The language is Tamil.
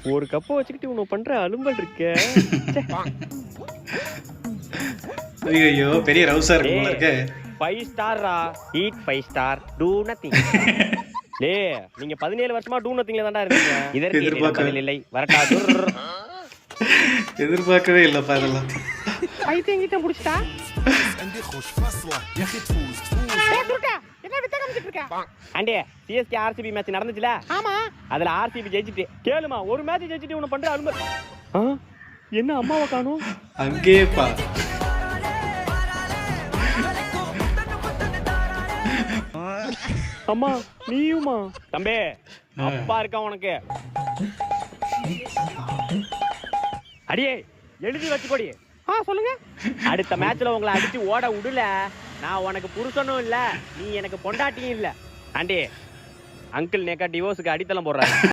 ஒரு கப்பை வச்சுக்கிட்டு உன்னை பண்ற அலும்பல் இருக்கே. ஐயோ பெரிய ரவுசா இருக்கு போல இருக்கு. 5 ஸ்டார்ரா. Eat 5 star, do nothing. டேய் நீங்க 17 வருஷமா டூ நதிங்ல தான்டா இருக்கீங்க. இதற்கு பதில் இல்லை. வரட்டா. எதிர்பார்க்கவே இல்லப்பா இதெல்லாம். பைத்தியம் கிட்ட முடிச்சிட்டா. அண்டே சிஎஸ்கே ஆர்சிபி மேட்ச் நடந்துச்சுல? ஆமா. அதுல ஆர்சிபி ஜெயிச்சிட்டு. கேளுமா, ஒரு மேட்ச் ஜெயிச்சிட்டு உன்னை பண்ற அலும்பல். என்ன அம்மாவை காணோம்? அங்கேப்பா. அம்மா நீயுமா? தம்பி அப்பா இருக்கா உனக்கு? அடியே எழுதி வச்சுக்கோடி. சொல்லுங்க. அடுத்த மேட்ச்ல உங்களை அடிச்சு ஓட விடல, நான் உனக்கு புருஷனும் இல்ல, நீ எனக்கு பொண்டாட்டியும் இல்ல. ஆண்டி அங்கிள் நேக்கா டிவோர்ஸுக்கு அடித்தளம் போடுறாரு.